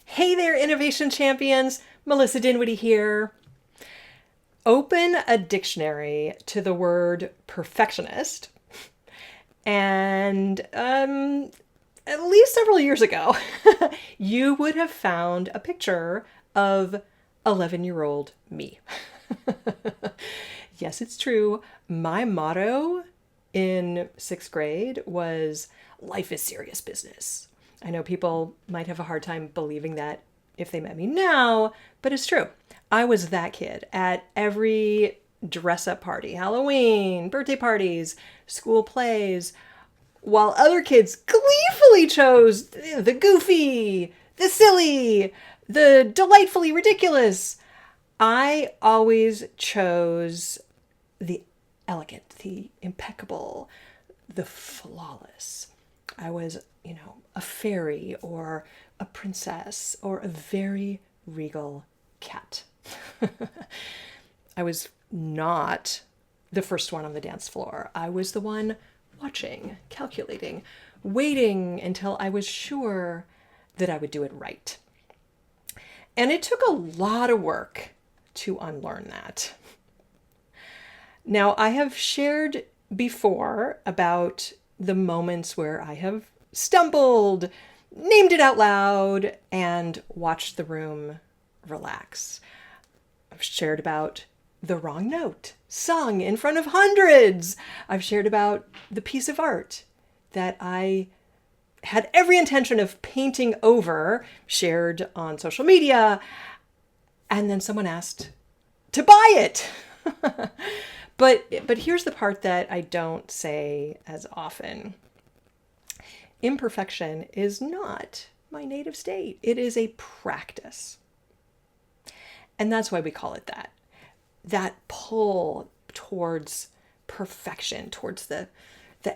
Hey there, innovation champions. Melissa Dinwiddie here. Open a dictionary to the word perfectionist, and at least several years ago, you would have found a picture of 11-year-old me. Yes, it's true. My motto in 6th grade was life is serious business. I know people might have a hard time believing that if they met me now, but it's true. I was that kid at every dress-up party, Halloween, birthday parties, school plays, while other kids gleefully chose the goofy, the silly, the delightfully ridiculous. I always chose the elegant, the impeccable, the flawless. I was, a fairy or a princess or a very regal cat. I was not the first one on the dance floor. I was the one watching, calculating, waiting until I was sure that I would do it right. And it took a lot of work to unlearn that. Now, I have shared before about the moments where I have stumbled, named it out loud, and watched the room relax. I've shared about the wrong note sung in front of hundreds. I've shared about the piece of art that I had every intention of painting over, shared on social media, and then someone asked to buy it. But here's the part that I don't say as often. Imperfection is not my native state. It is a practice. And that's why we call it that. That pull towards perfection, towards the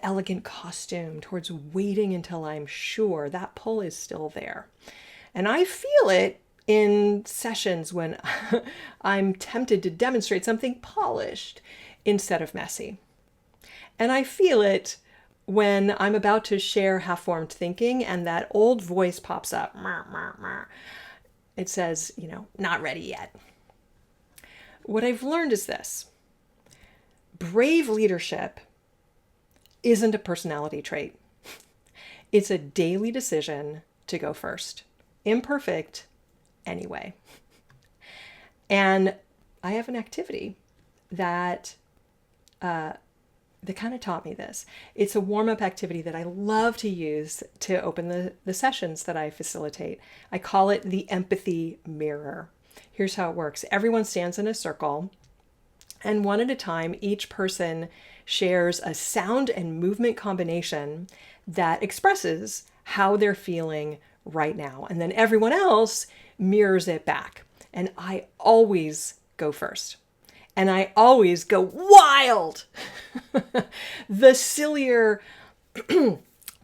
elegant costume, towards waiting until I'm sure, that pull is still there. And I feel it in sessions when I'm tempted to demonstrate something polished instead of messy. And I feel it when I'm about to share half-formed thinking and that old voice pops up. It says, not ready yet. What I've learned is this. Brave leadership isn't a personality trait. It's a daily decision to go first. Imperfect anyway. And I have an activity that kind of taught me this. It's a warm-up activity that I love to use to open the sessions that I facilitate. I call it the empathy mirror. Here's how it works. Everyone stands in a circle, and one at a time, each person shares a sound and movement combination that expresses how they're feeling right now. And then everyone else mirrors it back. And I always go first. And I always go wild. The sillier,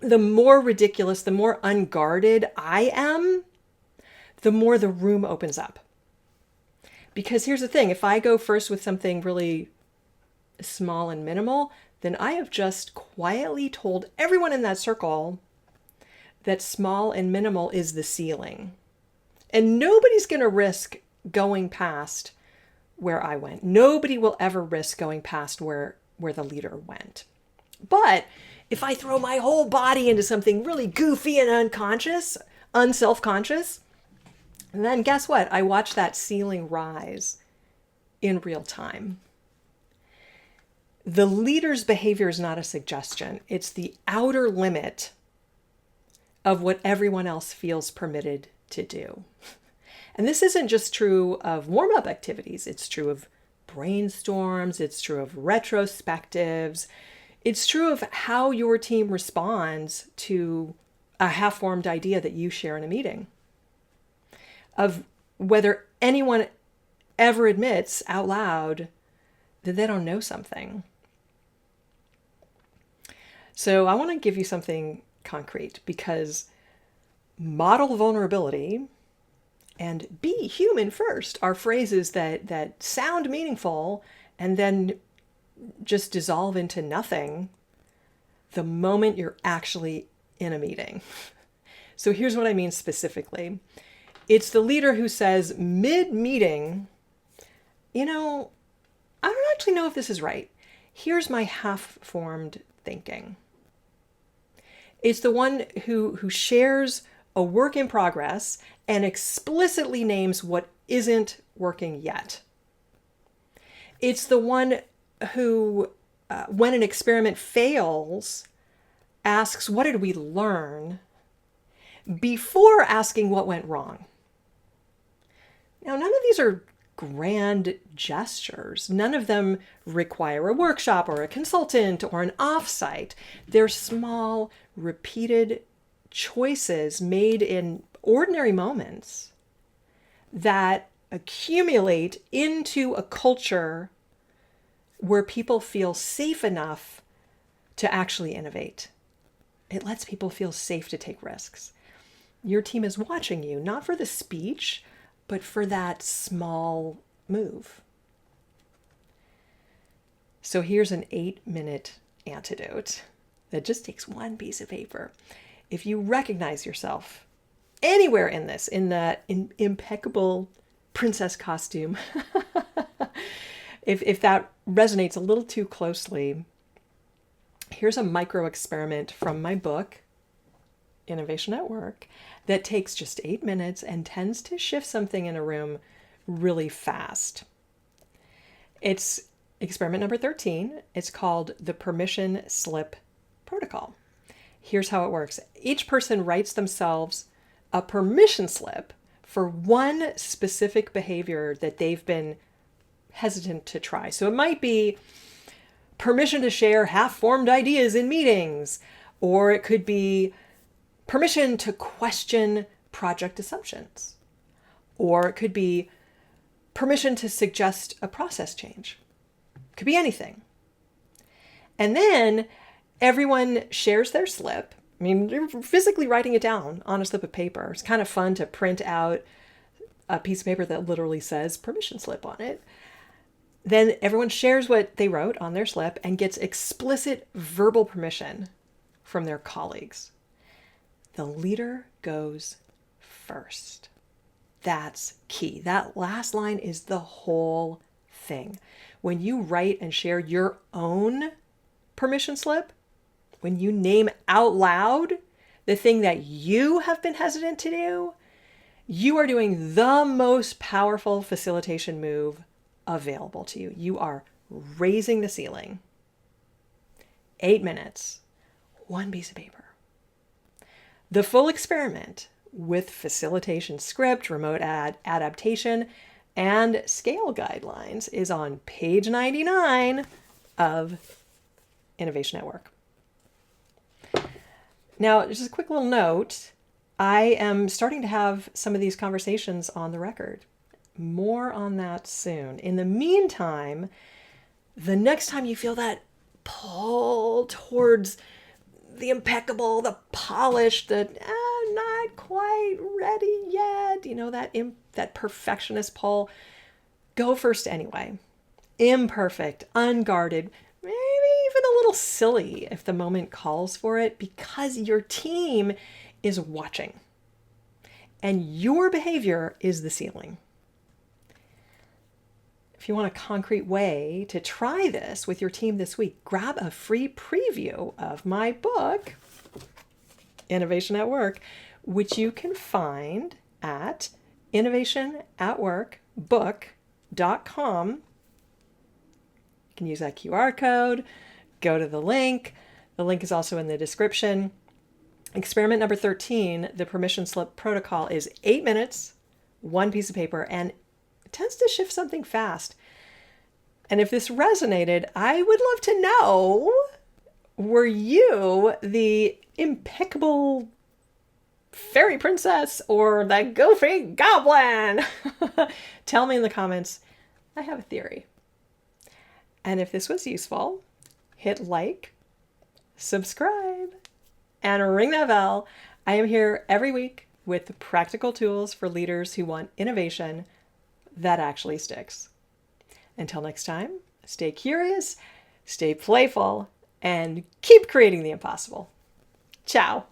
the more ridiculous, the more unguarded I am, the more the room opens up. Because here's the thing, if I go first with something really small and minimal, then I have just quietly told everyone in that circle that small and minimal is the ceiling. And nobody's going to risk going past where I went. Nobody will ever risk going past where the leader went. But if I throw my whole body into something really goofy and unself-conscious, and then guess what? I watch that ceiling rise in real time. The leader's behavior is not a suggestion. It's the outer limit of what everyone else feels permitted to do. And this isn't just true of warm-up activities. It's true of brainstorms. It's true of retrospectives. It's true of how your team responds to a half-formed idea that you share in a meeting. Of whether anyone ever admits out loud that they don't know something. So I want to give you something concrete, because model vulnerability and be human first are phrases that sound meaningful and then just dissolve into nothing the moment you're actually in a meeting. So here's what I mean specifically. It's the leader who says mid-meeting, I don't actually know if this is right. Here's my half-formed thinking. It's the one who shares a work in progress and explicitly names what isn't working yet. It's the one who, when an experiment fails, asks, what did we learn? Before asking what went wrong. Now, none of these are grand gestures. None of them require a workshop or a consultant or an offsite. They're small, repeated choices made in ordinary moments that accumulate into a culture where people feel safe enough to actually innovate. It lets people feel safe to take risks. Your team is watching you, not for the speech, but for that small move. So here's an 8-minute antidote that just takes one piece of paper. If you recognize yourself anywhere in this, in that impeccable princess costume, if that resonates a little too closely, here's a micro experiment from my book, Innovation at Work, that takes just 8 minutes and tends to shift something in a room really fast. It's experiment number 13. It's called the Permission Slip Protocol. Here's how it works. Each person writes themselves a permission slip for one specific behavior that they've been hesitant to try. So it might be permission to share half-formed ideas in meetings, or it could be permission to question project assumptions, or it could be permission to suggest a process change. It could be anything. And then everyone shares their slip. I mean, you're physically writing it down on a slip of paper. It's kind of fun to print out a piece of paper that literally says permission slip on it. Then everyone shares what they wrote on their slip and gets explicit verbal permission from their colleagues. The leader goes first. That's key. That last line is the whole thing. When you write and share your own permission slip, when you name out loud the thing that you have been hesitant to do, you are doing the most powerful facilitation move available to you. You are raising the ceiling. 8 minutes, one piece of paper. The full experiment with facilitation script, remote adaptation, and scale guidelines is on page 99 of Innovation at Work. Now, just a quick little note, I am starting to have some of these conversations on the record. More on that soon. In the meantime, the next time you feel that pull towards the impeccable, the polished, the not quite ready yet, that perfectionist pull, go first anyway. Imperfect, unguarded, maybe even a little silly if the moment calls for it, because your team is watching and your behavior is the ceiling. If you want a concrete way to try this with your team this week, grab a free preview of my book, Innovation at Work, which you can find at innovationatworkbook.com. You can use that QR code, go to the link. The link is also in the description. Experiment number 13, the permission slip protocol, is 8 minutes, one piece of paper, and tends to shift something fast. And if this resonated, I would love to know, were you the impeccable fairy princess or the goofy goblin? Tell me in the comments. I have a theory. And if this was useful, hit like, subscribe, and ring that bell. I am here every week with practical tools for leaders who want innovation that actually sticks. Until next time, stay curious, stay playful, and keep creating the impossible. Ciao.